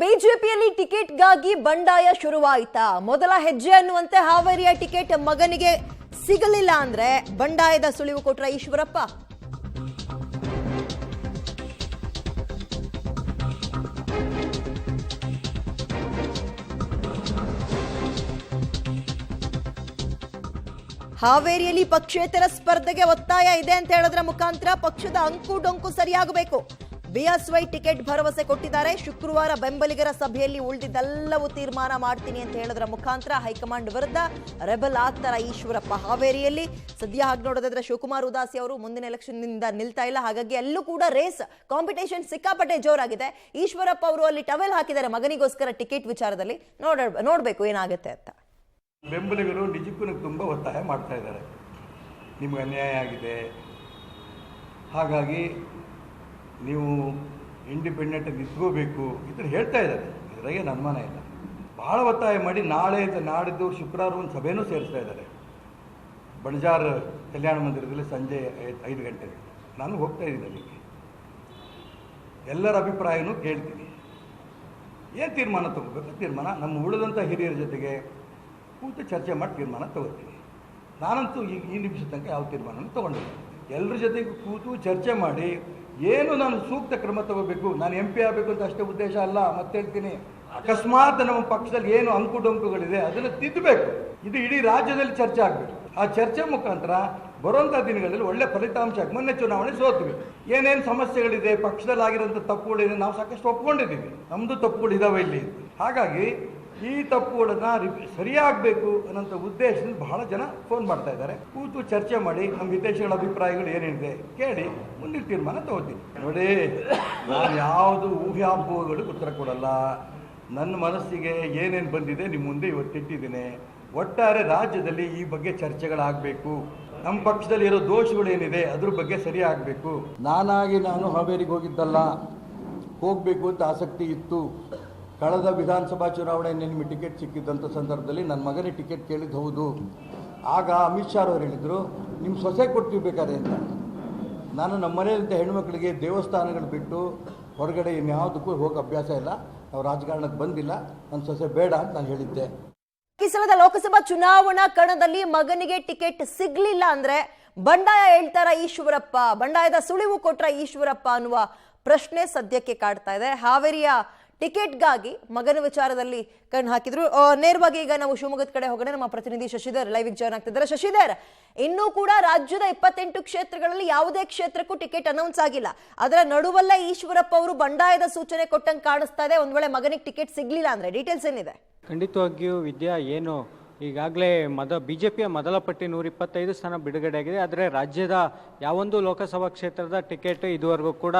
ಬಿಜೆಪಿಯಲ್ಲಿ ಟಿಕೆಟ್ಗಾಗಿ ಬಂಡಾಯ ಶುರುವಾಯಿತಾ? ಮೊದಲ ಹೆಜ್ಜೆ ಅನ್ನುವಂತೆ ಹಾವೇರಿಯ ಟಿಕೆಟ್ ಮಗನಿಗೆ ಸಿಗಲಿಲ್ಲ ಅಂದ್ರೆ ಬಂಡಾಯದ ಸುಳಿವು ಕೊಟ್ರ ಈಶ್ವರಪ್ಪ. ಹಾವೇರಿಯಲ್ಲಿ ಪಕ್ಷೇತರ ಸ್ಪರ್ಧೆಗೆ ಒತ್ತಾಯ ಇದೆ ಅಂತ ಹೇಳೋದ್ರ ಮುಖಾಂತರ ಪಕ್ಷದ ಅಂಕು ಡೊಂಕು ಸರಿಯಾಗಬೇಕು. ಬಿಎಸ್ವೈ ಟಿಕೆಟ್ ಭರವಸೆ ಕೊಟ್ಟಿದ್ದಾರೆ. ಶುಕ್ರವಾರ ಬೆಂಬಲಿಗರ ಸಭೆಯಲ್ಲಿ ಉಳಿದಿದ್ದೆಲ್ಲವೂ ತೀರ್ಮಾನ ಮಾಡ್ತೀನಿ ಅಂತ ಹೇಳೋದ್ರ ಮುಖಾಂತರ ಹೈಕಮಾಂಡ್ ವಿರುದ್ಧ ರೆಬಲ್ ಆಗ್ತಾರ ಈಶ್ವರಪ್ಪ. ಹಾವೇರಿಯಲ್ಲಿ ಸದ್ಯ ಹಾಗೆ ನೋಡೋದಾದ್ರೆ ಶಿವಕುಮಾರ್ ಉದಾಸಿ ಅವರು ಮುಂದಿನ ಎಲೆಕ್ಷನ್ ನಿಂದ ನಿಲ್ತಾ ಇಲ್ಲ. ಹಾಗಾಗಿ ಎಲ್ಲೂ ಕೂಡ ರೇಸ್ ಕಾಂಪಿಟೇಷನ್ ಸಿಕ್ಕಾಪಟ್ಟೆ ಜೋರಾಗಿದೆ. ಈಶ್ವರಪ್ಪ ಅವರು ಅಲ್ಲಿ ಟವೆಲ್ ಹಾಕಿದ್ದಾರೆ ಮಗನಿಗೋಸ್ಕರ ಟಿಕೆಟ್ ವಿಚಾರದಲ್ಲಿ. ನೋಡ್ಬೇಕು ಏನಾಗುತ್ತೆ ಅಂತ. ಬೆಂಬಲಿಗರು ನಿಜಕ್ಕೂ ತುಂಬ ಒತ್ತಾಯ ಮಾಡ್ತಾ ಇದ್ದಾರೆ. ನಿಮ್ಗೆ ಅನ್ಯಾಯ ಆಗಿದೆ, ಹಾಗಾಗಿ ನೀವು ಇಂಡಿಪೆಂಡೆಂಟ್ ನಿಂತ್ಕೋಬೇಕು ಇದನ್ನು ಹೇಳ್ತಾ ಇದ್ದಾರೆ. ಇದರಾಗೆ ಅನುಮಾನ ಇಲ್ಲ. ಭಾಳ ಒತ್ತಾಯ ಮಾಡಿ ನಾಡಿದ್ದು ಶುಕ್ರವಾರ ಒಂದು ಸಭೆನೂ ಸೇರಿಸ್ತಾ ಇದ್ದಾರೆ ಬಣಜಾರ್ ಕಲ್ಯಾಣ ಮಂದಿರದಲ್ಲಿ ಸಂಜೆ 5 ಗಂಟೆಗೆ. ನಾನು ಹೋಗ್ತಾ ಇದ್ದೀನಿ ಅಲ್ಲಿಗೆ. ಎಲ್ಲರ ಅಭಿಪ್ರಾಯನೂ ಕೇಳ್ತೀನಿ. ಏನು ತೀರ್ಮಾನ ತಗೋಬೇಕು ತೀರ್ಮಾನ ನಮ್ಮ ಉಳಿದಂಥ ಹಿರಿಯರ ಜೊತೆಗೆ ಕೂತು ಚರ್ಚೆ ಮಾಡಿ ತೀರ್ಮಾನ ತಗೋತೀನಿ. ನಾನಂತೂ ಈ ನಿಮಿಷ ತನಕ ಯಾವ ತೀರ್ಮಾನನೂ ತೊಗೊಂಡಿಲ್ಲ. ಎಲ್ಲರ ಜೊತೆಗೆ ಕೂತು ಚರ್ಚೆ ಮಾಡಿ ಏನು ನಾನು ಸೂಕ್ತ ಕ್ರಮ ತಗೋಬೇಕು. ನಾನು MP ಆಗಬೇಕು ಅಂತ ಅಷ್ಟೇ ಉದ್ದೇಶ ಅಲ್ಲ. ಮತ್ತೆ ಹೇಳ್ತೀನಿ, ಅಕಸ್ಮಾತ್ ನಮ್ಮ ಪಕ್ಷದಲ್ಲಿ ಏನು ಅಂಕು ಡೊಂಕುಗಳಿದೆ ಅದನ್ನು ತಿದ್ದಬೇಕು. ಇದು ಇಡೀ ರಾಜ್ಯದಲ್ಲಿ ಚರ್ಚೆ ಆಗಬೇಕು. ಆ ಚರ್ಚೆ ಮುಖಾಂತರ ಬರುವಂಥ ದಿನಗಳಲ್ಲಿ ಒಳ್ಳೆ ಫಲಿತಾಂಶ. ಮೊನ್ನೆ ಚುನಾವಣೆ ಸೋತ್ವಿ. ಏನೇನು ಸಮಸ್ಯೆಗಳಿದೆ, ಪಕ್ಷದಲ್ಲಿ ಆಗಿರೋಂಥ ತಪ್ಪುಗಳಿದೆ, ನಾವು ಸಾಕಷ್ಟು ಒಪ್ಕೊಂಡಿದ್ದೀವಿ. ನಮ್ಮದು ತಪ್ಪುಗಳಿದ್ದಾವೆ ಇಲ್ಲಿ. ಹಾಗಾಗಿ ಈ ತಪ್ಪುಗಳನ್ನ ಸರಿಯಾಗಬೇಕು ಅನ್ನೋಂಥ ಉದ್ದೇಶದಿಂದ ಬಹಳ ಜನ ಫೋನ್ ಮಾಡ್ತಾ ಇದ್ದಾರೆ. ಕೂತು ಚರ್ಚೆ ಮಾಡಿ ನಮ್ಮ ಹಿತೈಷಿಗಳ ಅಭಿಪ್ರಾಯಗಳು ಏನೇನಿದೆ ಕೇಳಿ ಮುಂದಿನ ತೀರ್ಮಾನ ತಗೋತೀನಿ. ನೋಡಿ, ನಾನು ಯಾವುದು ಊಹಾಪೋಹಗಳು ಉತ್ತರ ಕೊಡಲ್ಲ. ನನ್ನ ಮನಸ್ಸಿಗೆ ಏನೇನು ಬಂದಿದೆ ನಿಮ್ಮ ಮುಂದೆ ಇವತ್ತಿಟ್ಟಿದ್ದೀನಿ. ಒಟ್ಟಾರೆ ರಾಜ್ಯದಲ್ಲಿ ಈ ಬಗ್ಗೆ ಚರ್ಚೆಗಳಾಗಬೇಕು. ನಮ್ಮ ಪಕ್ಷದಲ್ಲಿ ಇರೋ ದೋಷಗಳೇನಿದೆ ಅದ್ರ ಬಗ್ಗೆ ಸರಿ ಆಗಬೇಕು. ನಾನು ಹಾವೇರಿಗೆ ಹೋಗಿದ್ದಲ್ಲ, ಹೋಗಬೇಕು ಅಂತ ಆಸಕ್ತಿ ಇತ್ತು. ಕಳೆದ ವಿಧಾನಸಭಾ ಚುನಾವಣೆ ನಿಮಗೆ ಟಿಕೆಟ್ ಸಿಕ್ಕಿದ್ದಂಥ ಸಂದರ್ಭದಲ್ಲಿ ನನ್ನ ಮಗನಿಗೆ ಟಿಕೆಟ್ ಕೇಳಿದ್ದು ಹೌದು. ಆಗ ಅಮಿತ್ ಶಾ ಅವರು ಹೇಳಿದರು, ನಿಮ್ಮ ಸೊಸೆ ಕೊಡ್ತೀವಿ ಬೇಕಾದ್ರೆ ಅಂತ. ನಾನು ನಮ್ಮ ಮನೆಯಂಥ ಹೆಣ್ಮಕ್ಳಿಗೆ ದೇವಸ್ಥಾನಗಳು ಬಿಟ್ಟು ಹೊರಗಡೆ ಇನ್ಯಾವುದಕ್ಕೂ ಹೋಗೋ ಅಭ್ಯಾಸ ಇಲ್ಲ. ನಾವು ರಾಜಕಾರಣಕ್ಕೆ ಬಂದಿಲ್ಲ, ನನ್ನ ಸೊಸೆ ಬೇಡ ಅಂತ ನಾನು ಹೇಳಿದ್ದೆ. ಈ ಸಲದ ಲೋಕಸಭಾ ಚುನಾವಣಾ ಕಣದಲ್ಲಿ ಮಗನಿಗೆ ಟಿಕೆಟ್ ಸಿಗ್ಲಿಲ್ಲ ಅಂದ್ರೆ ಬಂಡಾಯ ಹೇಳ್ತಾರ ಈಶ್ವರಪ್ಪ, ಬಂಡಾಯದ ಸುಳಿವು ಕೊಟ್ರ ಈಶ್ವರಪ್ಪ ಅನ್ನುವ ಪ್ರಶ್ನೆ ಸದ್ಯಕ್ಕೆ ಕಾಡ್ತಾ ಇದೆ. ಹಾವೇರಿಯ ಟಿಕೆಟ್ಗಾಗಿ ಮಗನ ವಿಚಾರದಲ್ಲಿ ಕಣ್ಣು ಹಾಕಿದ್ರು. ನೇರವಾಗಿ ಈಗ ನಾವು ಶಿವಮೊಗ್ಗದ ಕಡೆ ಹೋಗೋಣ. ನಮ್ಮ ಪ್ರತಿನಿಧಿ ಶಶಿಧರ್ ಲೈವ್ ಜಾಯ್ನ್ ಆಗ್ತಿದ್ದಾರೆ. ಶಶಿಧರ್, ಇನ್ನೂ ಕೂಡ ರಾಜ್ಯದ 28 ಕ್ಷೇತ್ರಗಳಲ್ಲಿ ಯಾವುದೇ ಕ್ಷೇತ್ರಕ್ಕೂ ಟಿಕೆಟ್ ಅನೌನ್ಸ್ ಆಗಿಲ್ಲ. ಅದರ ನಡುವಲ್ಲ ಈಶ್ವರಪ್ಪ ಅವರು ಬಂಡಾಯದ ಸೂಚನೆ ಕೊಟ್ಟಂಗೆ ಕಾಣಿಸ್ತಾ ಇದೆ. ಒಂದ್ ವೇಳೆ ಮಗನಿಗೆ ಟಿಕೆಟ್ ಸಿಗ್ಲಿಲ್ಲ ಅಂದ್ರೆ ಡೀಟೇಲ್ಸ್ ಏನಿದೆ? ಖಂಡಿತವಾಗಿಯೂ ವಿದ್ಯಾ, ಏನು ಈಗಾಗಲೇ ಬಿಜೆಪಿಯ ಮೊದಲ ಪಟ್ಟಿ 125 ಸ್ಥಾನ ಬಿಡುಗಡೆಯಾಗಿದೆ. ಆದರೆ ರಾಜ್ಯದ ಯಾವೊಂದು ಲೋಕಸಭಾ ಕ್ಷೇತ್ರದ ಟಿಕೆಟ್ ಇದುವರೆಗೂ ಕೂಡ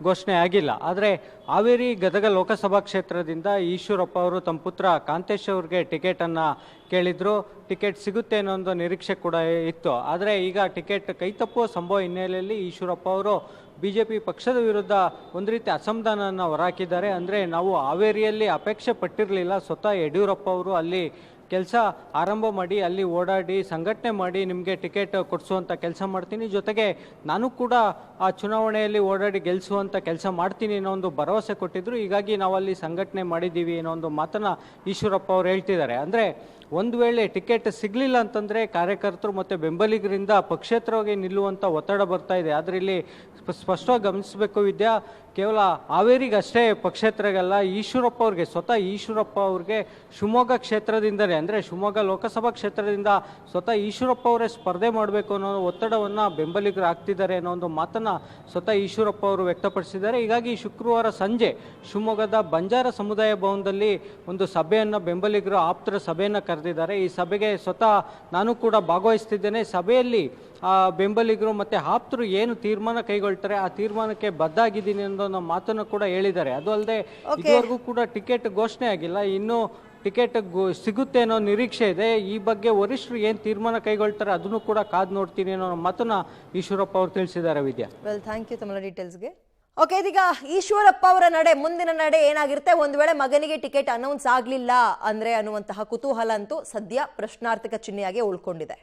ಘೋಷಣೆ ಆಗಿಲ್ಲ. ಆದರೆ ಹಾವೇರಿ ಗದಗ ಲೋಕಸಭಾ ಕ್ಷೇತ್ರದಿಂದ ಈಶ್ವರಪ್ಪ ಅವರು ತಮ್ಮ ಪುತ್ರ ಕಾಂತೇಶ್ ಅವ್ರಿಗೆ ಟಿಕೆಟನ್ನು ಕೇಳಿದ್ರು. ಟಿಕೆಟ್ ಸಿಗುತ್ತೆ ಅನ್ನೋ ಒಂದು ನಿರೀಕ್ಷೆ ಕೂಡ ಇತ್ತು. ಆದರೆ ಈಗ ಟಿಕೆಟ್ ಕೈತಪ್ಪುವ ಸಂಭವ ಹಿನ್ನೆಲೆಯಲ್ಲಿ ಈಶ್ವರಪ್ಪ ಅವರು ಬಿಜೆಪಿ ಪಕ್ಷದ ವಿರುದ್ಧ ಒಂದು ರೀತಿ ಅಸಮಾಧಾನವನ್ನು ಹೊರಹಾಕಿದ್ದಾರೆ. ಅಂದರೆ ನಾವು ಹಾವೇರಿಯಲ್ಲಿ ಅಪೇಕ್ಷೆ ಪಟ್ಟಿರಲಿಲ್ಲ, ಸ್ವತಃ ಯಡಿಯೂರಪ್ಪ ಅವರು ಅಲ್ಲಿ ಕೆಲಸ ಆರಂಭ ಮಾಡಿ ಅಲ್ಲಿ ಓಡಾಡಿ ಸಂಘಟನೆ ಮಾಡಿ ನಿಮಗೆ ಟಿಕೆಟ್ ಕೊಡಿಸುವಂಥ ಕೆಲಸ ಮಾಡ್ತೀನಿ, ಜೊತೆಗೆ ನಾನು ಕೂಡ ಆ ಚುನಾವಣೆಯಲ್ಲಿ ಓಡಾಡಿ ಗೆಲ್ಲಿಸುವಂಥ ಕೆಲಸ ಮಾಡ್ತೀನಿ ಅನ್ನೋ ಒಂದು ಭರವಸೆ ಕೊಟ್ಟಿದ್ರು. ಹೀಗಾಗಿ ನಾವಲ್ಲಿ ಸಂಘಟನೆ ಮಾಡಿದ್ದೀವಿ ಅನ್ನೋ ಒಂದು ಮಾತನ್ನು ಈಶ್ವರಪ್ಪ ಅವರು ಹೇಳ್ತಿದ್ದಾರೆ. ಅಂದರೆ ಒಂದು ವೇಳೆ ಟಿಕೆಟ್ ಸಿಗಲಿಲ್ಲ ಅಂತಂದರೆ ಕಾರ್ಯಕರ್ತರು ಮತ್ತು ಬೆಂಬಲಿಗರಿಂದ ಪಕ್ಷೇತರವಾಗಿ ನಿಲ್ಲುವಂಥ ಒತ್ತಡ ಬರ್ತಾ ಇದೆ. ಆದರೆ ಇಲ್ಲಿ ಸ್ಪಷ್ಟವಾಗಿ ಗಮನಿಸಬೇಕು ವಿದ್ಯಾ, ಕೇವಲ ಹಾವೇರಿಗೆ ಅಷ್ಟೇ ಪಕ್ಷೇತರಗಲ್ಲ, ಈಶ್ವರಪ್ಪ ಅವ್ರಿಗೆ, ಸ್ವತಃ ಈಶ್ವರಪ್ಪ ಅವ್ರಿಗೆ ಶಿವಮೊಗ್ಗ ಕ್ಷೇತ್ರದಿಂದಲೇ, ಅಂದರೆ ಶಿವಮೊಗ್ಗ ಲೋಕಸಭಾ ಕ್ಷೇತ್ರದಿಂದ ಸ್ವತಃ ಈಶ್ವರಪ್ಪ ಅವರೇ ಸ್ಪರ್ಧೆ ಮಾಡಬೇಕು ಅನ್ನೋ ಒತ್ತಡವನ್ನು ಬೆಂಬಲಿಗರು ಆಗ್ತಿದ್ದಾರೆ ಅನ್ನೋ ಒಂದು ಮಾತನ್ನು ಸ್ವತಃ ಈಶ್ವರಪ್ಪ ಅವರು ವ್ಯಕ್ತಪಡಿಸಿದ್ದಾರೆ. ಹೀಗಾಗಿ ಶುಕ್ರವಾರ ಸಂಜೆ ಶಿವಮೊಗ್ಗದ ಬಂಜಾರ ಸಮುದಾಯ ಭವನದಲ್ಲಿ ಒಂದು ಸಭೆಯನ್ನು ಬೆಂಬಲಿಗರು ಆಪ್ತರ ಸಭೆಯನ್ನು ಕರೆದಿದ್ದಾರೆ. ಈ ಸಭೆಗೆ ಸ್ವತಃ ನಾನು ಕೂಡ ಭಾಗವಹಿಸ್ತಿದ್ದೇನೆ. ಸಭೆಯಲ್ಲಿ ಬೆಂಬಲಿಗರು ಮತ್ತು ಆಪ್ತರು ಏನು ತೀರ್ಮಾನ ಕೈಗೊಳ್ತಾರೆ ಆ ತೀರ್ಮಾನಕ್ಕೆ ಬದ್ಧಾಗಿದ್ದೀನಿ ಅನ್ನೋ ಮಾತನ್ನು ಕೂಡ ಹೇಳಿದ್ದಾರೆ. ಅದು ಅಲ್ಲದೆ ಇದುವರೆಗೂ ಕೂಡ ಟಿಕೆಟ್ ಘೋಷಣೆ ಆಗಿಲ್ಲ, ಇನ್ನು ಟಿಕೆಟ್ ಸಿಗುತ್ತೆ ಅನ್ನೋ ನಿರೀಕ್ಷೆ ಇದೆ. ಈ ಬಗ್ಗೆ ವರಿಷ್ಠರು ಏನು ತೀರ್ಮಾನ ಕೈಗೊಳ್ತಾರೆ ಅದನ್ನು ಕೂಡ ಕಾದು ನೋಡ್ತೀನಿ ಅನ್ನೋ ಮಾತನ್ನ ಈಶ್ವರಪ್ಪ ಅವರು ತಿಳಿಸಿದ್ದಾರೆ. ವಿದ್ಯಾ, ವೆಲ್, ಥ್ಯಾಂಕ್ ಯು ತಮ್ಮ ಡೀಟೇಲ್ಸ್ಗೆ. ಓಕೆ, ಇದೀಗ ಈಶ್ವರಪ್ಪ ಅವರ ಮುಂದಿನ ನಡೆ ಏನಾಗಿರುತ್ತೆ, ಒಂದು ವೇಳೆ ಮಗನಿಗೆ ಟಿಕೆಟ್ ಅನೌನ್ಸ್ ಆಗ್ಲಿಲ್ಲ ಅಂದ್ರೆ ಅನ್ನುವಂತಹ ಕುತೂಹಲ ಅಂತೂ ಸದ್ಯ ಪ್ರಶ್ನಾರ್ಥಕ ಚಿಹ್ನೆಯಾಗಿ ಉಳ್ಕೊಂಡಿದೆ.